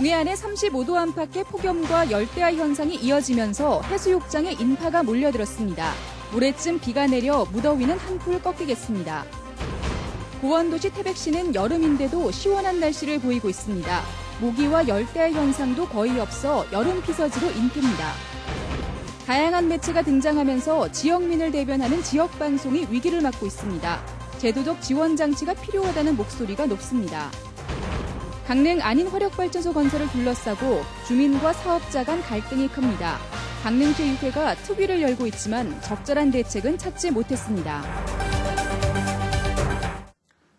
동해안의 35도 안팎의 폭염과 열대야 현상이 이어지면서 해수욕장에 인파가 몰려들었습니다. 모레쯤 비가 내려 무더위는 한풀 꺾이겠습니다. 고원도시 태백시는 여름인데도 시원한 날씨를 보이고 있습니다. 모기와 열대야 현상도 거의 없어 여름 피서지로 인기입니다. 다양한 매체가 등장하면서 지역민을 대변하는 지역방송이 위기를 맞고 있습니다. 제도적 지원 장치가 필요하다는 목소리가 높습니다. 강릉 안인화력발전소 건설을 둘러싸고 주민과 사업자 간 갈등이 큽니다. 강릉시의회가 특위를 열고 있지만 적절한 대책은 찾지 못했습니다.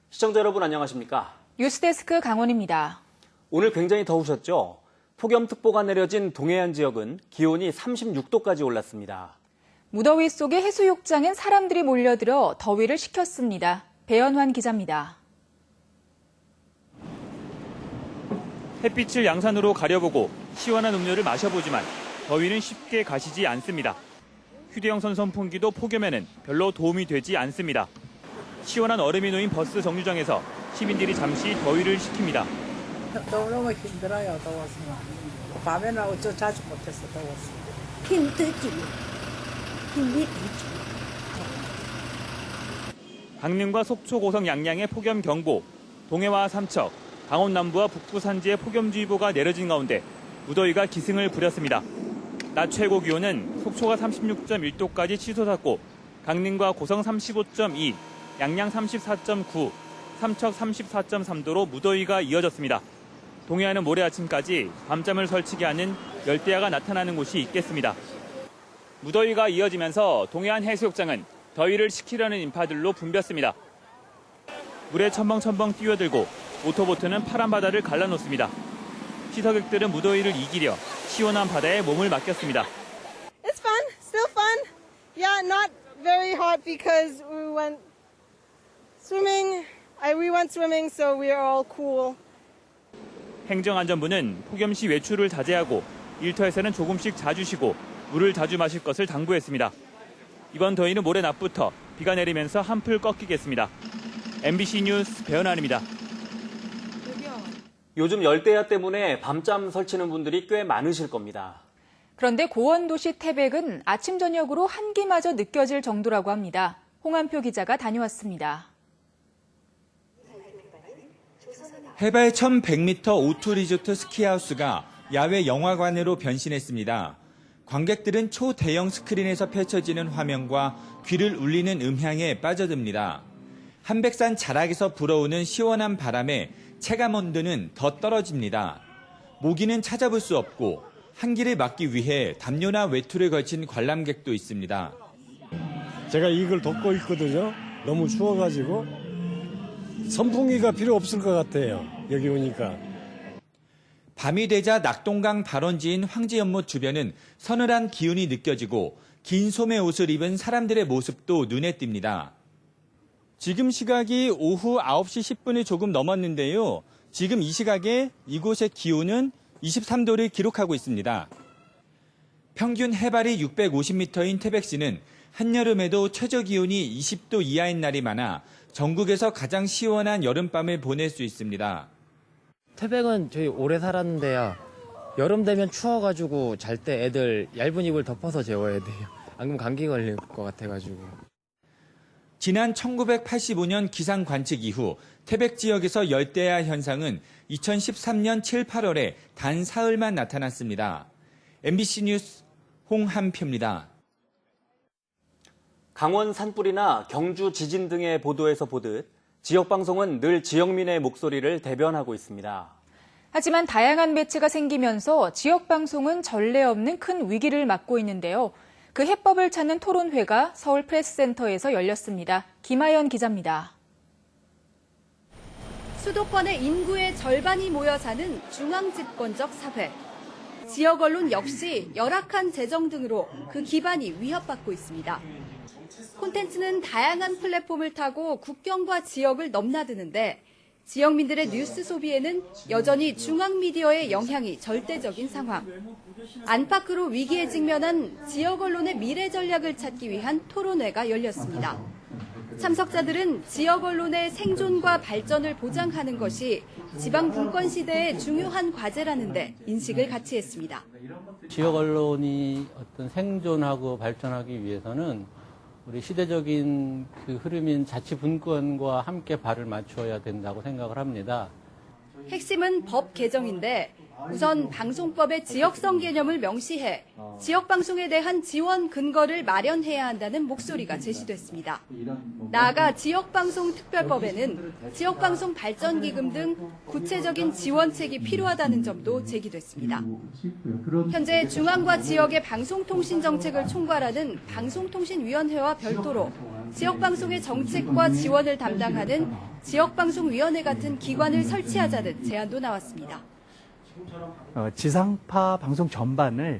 시청자 여러분 안녕하십니까? 뉴스데스크 강원입니다. 오늘 굉장히 더우셨죠? 폭염특보가 내려진 동해안 지역은 기온이 36도까지 올랐습니다. 무더위 속에 해수욕장엔 사람들이 몰려들어 더위를 식혔습니다. 배연환 기자입니다. 햇빛을 양산으로 가려보고 시원한 음료를 마셔보지만 더위는 쉽게 가시지 않습니다. 휴대용 선풍기도 폭염에는 별로 도움이 되지 않습니다. 시원한 얼음이 놓인 버스 정류장에서 시민들이 잠시 더위를 식힙니다. 너무 힘들어요, 더워서. 밤에는 어쩌 자주 못해서 더웠어. 힘들지. 힘이 들지. 강릉과 속초, 고성, 양양의 폭염 경보, 동해와 삼척, 강원 남부와 북부 산지에 폭염주의보가 내려진 가운데 무더위가 기승을 부렸습니다. 낮 최고 기온은 속초가 36.1도까지 치솟았고 강릉과 고성 35.2, 양양 34.9, 삼척 34.3도로 무더위가 이어졌습니다. 동해안은 모레 아침까지 밤잠을 설치게 하는 열대야가 나타나는 곳이 있겠습니다. 무더위가 이어지면서 동해안 해수욕장은 더위를 식히려는 인파들로 붐볐습니다. 물에 첨벙첨벙 뛰어들고 모터보트는 파란 바다를 갈라놓습니다. 시서객들은 무더위를 이기려 시원한 바다에 몸을 맡겼습니다. It's fun, still fun. Yeah, not very hot because we went swimming. We went swimming, so we are all cool. 행정안전부는 폭염 시 외출을 자제하고 일터에서는 조금씩 자주 쉬고 물을 자주 마실 것을 당부했습니다. 이번 더위는 모레 낮부터 비가 내리면서 한풀 꺾이겠습니다. MBC 뉴스 배연환입니다. 요즘 열대야 때문에 밤잠 설치는 분들이 꽤 많으실 겁니다. 그런데 고원도시 태백은 아침 저녁으로 한기마저 느껴질 정도라고 합니다. 홍한표 기자가 다녀왔습니다. 해발 1,100m 오투 리조트 스키하우스가 야외 영화관으로 변신했습니다. 관객들은 초대형 스크린에서 펼쳐지는 화면과 귀를 울리는 음향에 빠져듭니다. 한백산 자락에서 불어오는 시원한 바람에 체감온도는 더 떨어집니다. 모기는 찾아볼 수 없고 한기를 막기 위해 담요나 외투를 걸친 관람객도 있습니다. 제가 이걸 덮고 있거든요. 너무 추워가지고 선풍기가 필요 없을 것 같아요. 여기 오니까. 밤이 되자 낙동강 발원지인 황제연못 주변은 서늘한 기운이 느껴지고 긴 소매 옷을 입은 사람들의 모습도 눈에 띕니다. 지금 시각이 오후 9시 10분이 조금 넘었는데요. 지금 이 시각에 이곳의 기온은 23도를 기록하고 있습니다. 평균 해발이 650m인 태백시는 한여름에도 최저 기온이 20도 이하인 날이 많아 전국에서 가장 시원한 여름밤을 보낼 수 있습니다. 태백은 저희 오래 살았는데요. 여름 되면 추워가지고 잘 때 애들 얇은 이불 덮어서 재워야 돼요. 안 그러면 감기 걸릴 것 같아가지고. 지난 1985년 기상 관측 이후 태백 지역에서 열대야 현상은 2013년 7, 8월에 단 사흘만 나타났습니다. MBC 뉴스 홍한표입니다. 강원 산불이나 경주 지진 등의 보도에서 보듯 지역방송은 늘 지역민의 목소리를 대변하고 있습니다. 하지만 다양한 매체가 생기면서 지역방송은 전례 없는 큰 위기를 맞고 있는데요. 그 해법을 찾는 토론회가 서울 프레스센터에서 열렸습니다. 김하연 기자입니다. 수도권의 인구의 절반이 모여 사는 중앙집권적 사회. 지역 언론 역시 열악한 재정 등으로 그 기반이 위협받고 있습니다. 콘텐츠는 다양한 플랫폼을 타고 국경과 지역을 넘나드는데 지역민들의 뉴스 소비에는 여전히 중앙미디어의 영향이 절대적인 상황. 안팎으로 위기에 직면한 지역 언론의 미래 전략을 찾기 위한 토론회가 열렸습니다. 참석자들은 지역 언론의 생존과 발전을 보장하는 것이 지방 분권 시대의 중요한 과제라는데 인식을 같이 했습니다. 지역 언론이 어떤 생존하고 발전하기 위해서는 우리 시대적인 그 흐름인 자치 분권과 함께 발을 맞추어야 된다고 생각을 합니다. 핵심은 법 개정인데 우선 방송법의 지역성 개념을 명시해 지역방송에 대한 지원 근거를 마련해야 한다는 목소리가 제시됐습니다. 나아가 지역방송특별법에는 지역방송 발전기금 등 구체적인 지원책이 필요하다는 점도 제기됐습니다. 현재 중앙과 지역의 방송통신 정책을 총괄하는 방송통신위원회와 별도로 지역방송의 정책과 지원을 담당하는 지역방송위원회 같은 기관을 설치하자는 제안도 나왔습니다. 지상파 방송 전반을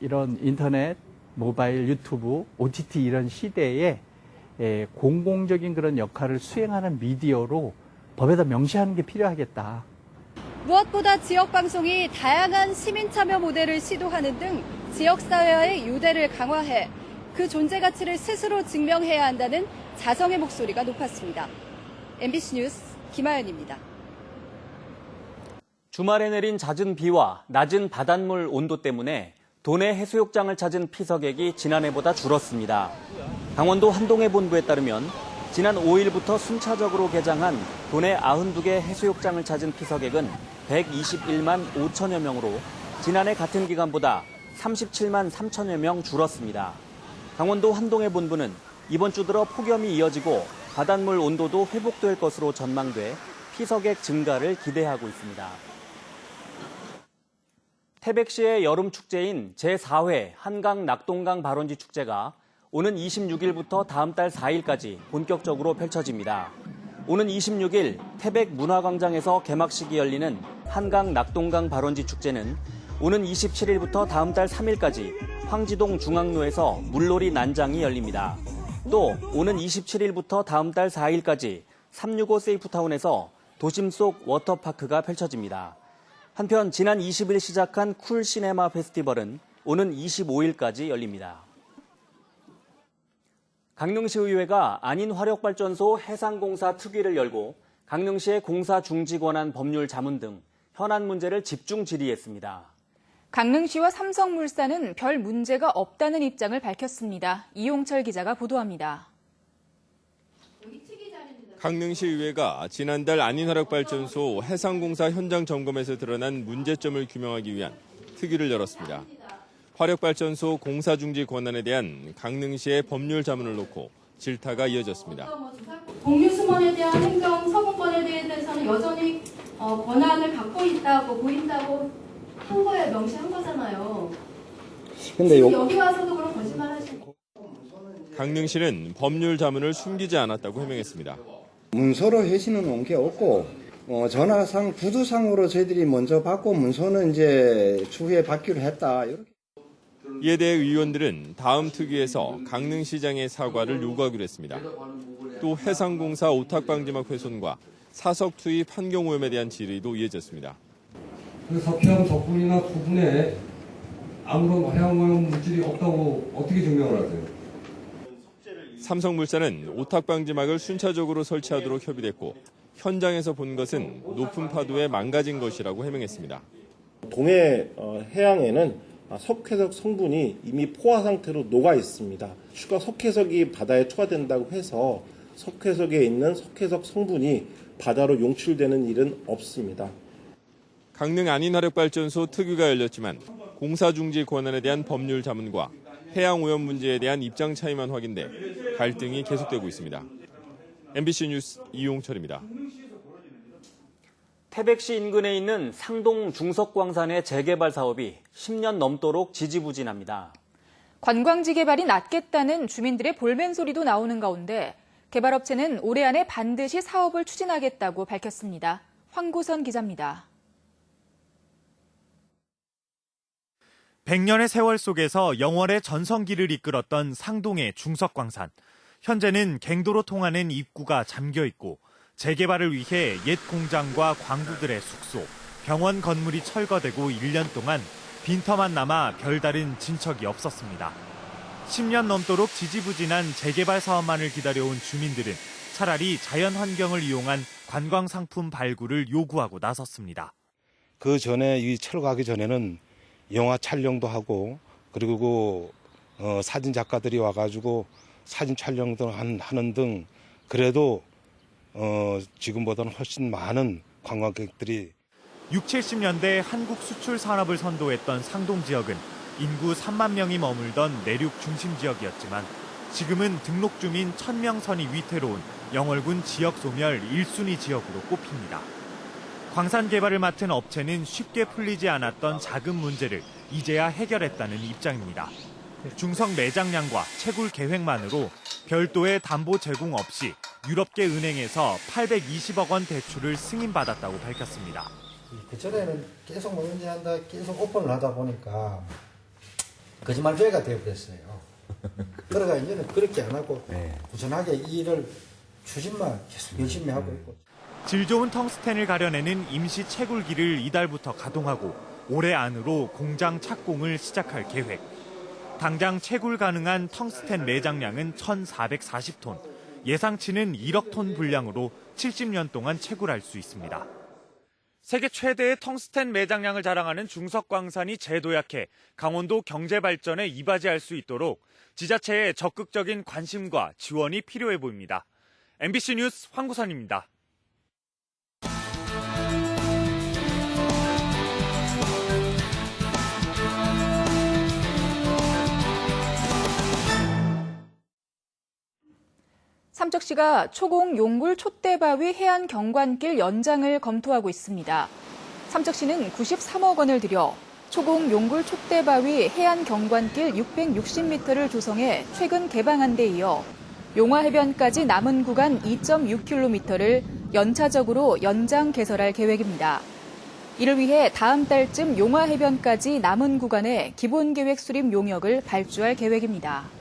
이런 인터넷, 모바일, 유튜브, OTT 이런 시대에 공공적인 그런 역할을 수행하는 미디어로 법에다 명시하는 게 필요하겠다. 무엇보다 지역방송이 다양한 시민 참여 모델을 시도하는 등 지역사회와의 유대를 강화해 그 존재 가치를 스스로 증명해야 한다는 자성의 목소리가 높았습니다. MBC 뉴스 김하연입니다. 주말에 내린 잦은 비와 낮은 바닷물 온도 때문에 도내 해수욕장을 찾은 피서객이 지난해보다 줄었습니다. 강원도 한동해 본부에 따르면 지난 5일부터 순차적으로 개장한 도내 92개 해수욕장을 찾은 피서객은 121만 5천여 명으로 지난해 같은 기간보다 37만 3천여 명 줄었습니다. 강원도 한동해 본부는 이번 주 들어 폭염이 이어지고 바닷물 온도도 회복될 것으로 전망돼 피서객 증가를 기대하고 있습니다. 태백시의 여름 축제인 제4회 한강 낙동강 발원지 축제가 오는 26일부터 다음 달 4일까지 본격적으로 펼쳐집니다. 오는 26일 태백 문화광장에서 개막식이 열리는 한강 낙동강 발원지 축제는 오는 27일부터 다음 달 3일까지 황지동 중앙로에서 물놀이 난장이 열립니다. 또 오는 27일부터 다음 달 4일까지 365 세이프타운에서 도심 속 워터파크가 펼쳐집니다. 한편 지난 20일 시작한 쿨 시네마 페스티벌은 오는 25일까지 열립니다. 강릉시의회가 안인화력발전소 해상공사 특위를 열고 강릉시의 공사 중지 권한 법률 자문 등 현안 문제를 집중 질의했습니다. 강릉시와 삼성물산은 별 문제가 없다는 입장을 밝혔습니다. 이용철 기자가 보도합니다. 강릉시의회가 지난달 안인화력발전소 해상공사 현장 점검에서 드러난 문제점을 규명하기 위한 특위를 열었습니다. 화력발전소 공사중지 권한에 대한 강릉시의 법률 자문을 놓고 질타가 이어졌습니다. 공유수문에 대한 행정 서구권에 대해서는 여전히 권한을 갖고 있다고 보인다고 한 거에 명시한 거잖아요. 근데 여기 와서도 그런 거짓말 하시고. 강릉시는 법률 자문을 숨기지 않았다고 해명했습니다. 문서로 회신은 온 게 없고 전화상 구두상으로 저희들이 먼저 받고 문서는 이제 추후에 받기로 했다. 이렇게. 이에 대해 의원들은 다음 특위에서 강릉시장의 사과를 요구하기로 했습니다. 또 해상공사 오탁방지막 훼손과 사석 투입 환경오염에 대한 질의도 이어졌습니다. 석회암 적분이나 부분에 아무런 해양오염 물질이 없다고 어떻게 증명을 하세요? 삼성물산은 오탁방지막을 순차적으로 설치하도록 협의됐고 현장에서 본 것은 높은 파도에 망가진 것이라고 해명했습니다. 동해 해양에는 석회석 성분이 이미 포화 상태로 녹아 있습니다. 추가 석회석이 바다에 투하된다고 해서 석회석에 있는 석회석 성분이 바다로 용출되는 일은 없습니다. 강릉 안인화력발전소 특위가 열렸지만 공사중지 권한에 대한 법률 자문과 해양오염 문제에 대한 입장 차이만 확인돼 갈등이 계속되고 있습니다. MBC 뉴스 이용철입니다. 태백시 인근에 있는 상동 중석광산의 재개발 사업이 10년 넘도록 지지부진합니다. 관광지 개발이 낫겠다는 주민들의 볼멘 소리도 나오는 가운데 개발업체는 올해 안에 반드시 사업을 추진하겠다고 밝혔습니다. 황구선 기자입니다. 100년의 세월 속에서 영월의 전성기를 이끌었던 상동의 중석광산. 현재는 갱도로 통하는 입구가 잠겨 있고 재개발을 위해 옛 공장과 광부들의 숙소, 병원 건물이 철거되고 1년 동안 빈터만 남아 별다른 진척이 없었습니다. 10년 넘도록 지지부진한 재개발 사업만을 기다려온 주민들은 차라리 자연 환경을 이용한 관광 상품 발굴을 요구하고 나섰습니다. 그 전에 이 철거하기 전에는 영화 촬영도 하고 그리고 사진 작가들이 와가지고 사진 촬영도 하는 등 그래도 지금보다는 훨씬 많은 관광객들이 60, 70년대 한국 수출 산업을 선도했던 상동 지역은 인구 3만 명이 머물던 내륙 중심 지역이었지만 지금은 등록 주민 1000명 선이 위태로운 영월군 지역 소멸 1순위 지역으로 꼽힙니다. 광산 개발을 맡은 업체는 쉽게 풀리지 않았던 자금 문제를 이제야 해결했다는 입장입니다. 중성 매장량과 채굴 계획만으로 별도의 담보 제공 없이 유럽계 은행에서 820억 원 대출을 승인받았다고 밝혔습니다. 그전에는 계속 뭐 언제한다 계속 오픈을 하다 보니까 거짓말죄가 되어버렸어요. 그러가 이제는 그렇게 안 하고 꾸준하게 이 일을 추진만 계속 열심히 하고 있고. 질 좋은 텅스텐을 가려내는 임시 채굴기를 이달부터 가동하고 올해 안으로 공장 착공을 시작할 계획. 당장 채굴 가능한 텅스텐 매장량은 1,440톤, 예상치는 1억 톤 분량으로 70년 동안 채굴할 수 있습니다. 세계 최대의 텅스텐 매장량을 자랑하는 중석광산이 재도약해 강원도 경제 발전에 이바지할 수 있도록 지자체의 적극적인 관심과 지원이 필요해 보입니다. MBC 뉴스 황구선입니다. 삼척시가 초공 용굴 촛대바위 해안 경관길 연장을 검토하고 있습니다. 삼척시는 93억 원을 들여 초공 용굴 촛대바위 해안 경관길 660m를 조성해 최근 개방한 데 이어 용화해변까지 남은 구간 2.6km를 연차적으로 연장 개설할 계획입니다. 이를 위해 다음 달쯤 용화해변까지 남은 구간에 기본계획 수립 용역을 발주할 계획입니다.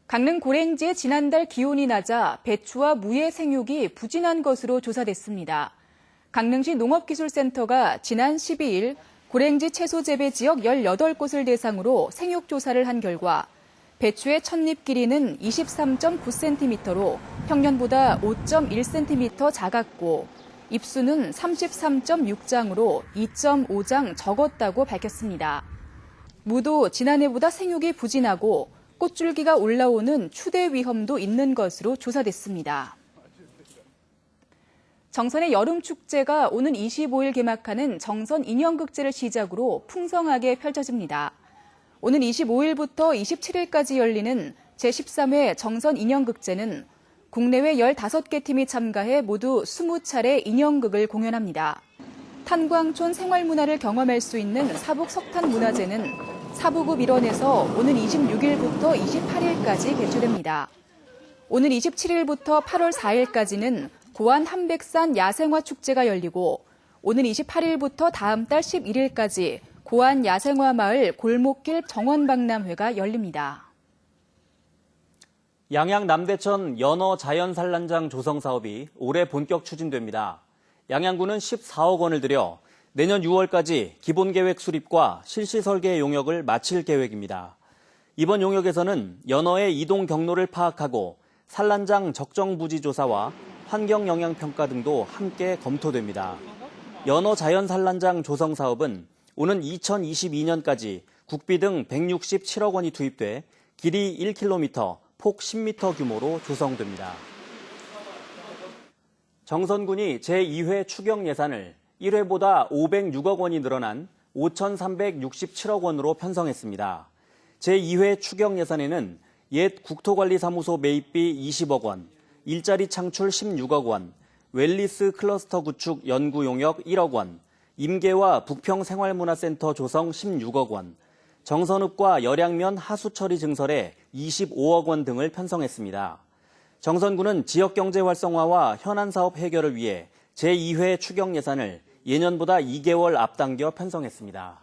강릉 고랭지의 지난달 기온이 낮아 배추와 무의 생육이 부진한 것으로 조사됐습니다. 강릉시 농업기술센터가 지난 12일 고랭지 채소 재배 지역 18곳을 대상으로 생육 조사를 한 결과 배추의 첫잎 길이는 23.9cm로 평년보다 5.1cm 작았고 잎수는 33.6장으로 2.5장 적었다고 밝혔습니다. 무도 지난해보다 생육이 부진하고 꽃줄기가 올라오는 추대 위험도 있는 것으로 조사됐습니다. 정선의 여름축제가 오는 25일 개막하는 정선 인형극제를 시작으로 풍성하게 펼쳐집니다. 오는 25일부터 27일까지 열리는 제13회 정선 인형극제는 국내외 15개 팀이 참가해 모두 20차례 인형극을 공연합니다. 탄광촌 생활문화를 경험할 수 있는 사북 석탄문화제는 사부급 일원에서 오는 26일부터 28일까지 개최됩니다. 오는 27일부터 8월 4일까지는 고안 한백산 야생화 축제가 열리고 오는 28일부터 다음 달 11일까지 고안 야생화 마을 골목길 정원박람회가 열립니다. 양양 남대천 연어 자연산란장 조성 사업이 올해 본격 추진됩니다. 양양군은 14억 원을 들여 내년 6월까지 기본계획 수립과 실시 설계 용역을 마칠 계획입니다. 이번 용역에서는 연어의 이동 경로를 파악하고 산란장 적정 부지 조사와 환경 영향 평가 등도 함께 검토됩니다. 연어 자연산란장 조성 사업은 오는 2022년까지 국비 등 167억 원이 투입돼 길이 1km, 폭 10m 규모로 조성됩니다. 정선군이 제2회 추경 예산을 1회보다 506억 원이 늘어난 5,367억 원으로 편성했습니다. 제2회 추경 예산에는 옛 국토관리사무소 매입비 20억 원, 일자리 창출 16억 원, 웰리스 클러스터 구축 연구 용역 1억 원, 임계와 북평생활문화센터 조성 16억 원, 정선읍과 열양면 하수처리 증설에 25억 원 등을 편성했습니다. 정선군은 지역경제 활성화와 현안사업 해결을 위해 제2회 추경 예산을 예년보다 2개월 앞당겨 편성했습니다.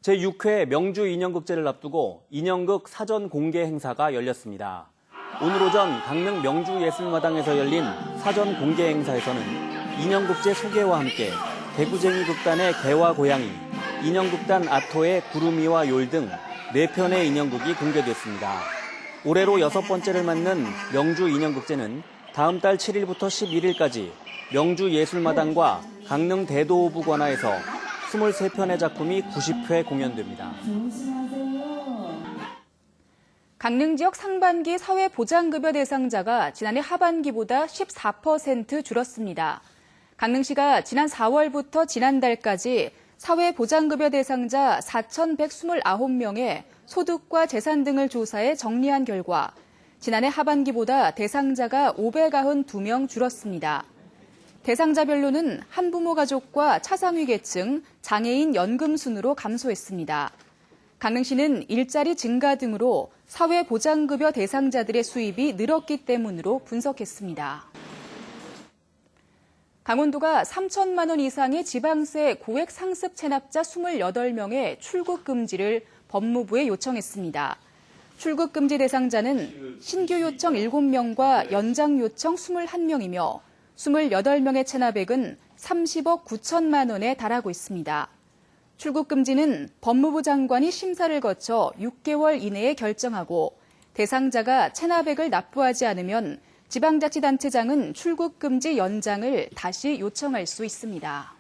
제6회 명주 인형극제를 앞두고 인형극 사전 공개 행사가 열렸습니다. 오늘 오전 강릉 명주예술마당에서 열린 사전 공개 행사에서는 인형극제 소개와 함께 개구쟁이 극단의 개와 고양이, 인형극단 아토의 구름이와 욜 등 4편의 인형극이 공개됐습니다. 올해로 6번째를 맞는 명주 인형극제는 다음 달 7일부터 11일까지 명주 예술마당과 강릉 대도호부 관아에서 23편의 작품이 90회 공연됩니다. 강릉 지역 상반기 사회보장급여 대상자가 지난해 하반기보다 14% 줄었습니다. 강릉시가 지난 4월부터 지난달까지 사회보장급여 대상자 4,129명의 소득과 재산 등을 조사해 정리한 결과 지난해 하반기보다 대상자가 592명 줄었습니다. 대상자별로는 한부모 가족과 차상위 계층, 장애인 연금 순으로 감소했습니다. 강릉시는 일자리 증가 등으로 사회보장급여 대상자들의 수입이 늘었기 때문으로 분석했습니다. 강원도가 3천만 원 이상의 지방세 고액 상습 체납자 28명의 출국 금지를 법무부에 요청했습니다. 출국 금지 대상자는 신규 요청 7명과 연장 요청 21명이며 28명의 체납액은 30억 9천만 원에 달하고 있습니다. 출국 금지는 법무부 장관이 심사를 거쳐 6개월 이내에 결정하고 대상자가 체납액을 납부하지 않으면 지방자치단체장은 출국 금지 연장을 다시 요청할 수 있습니다.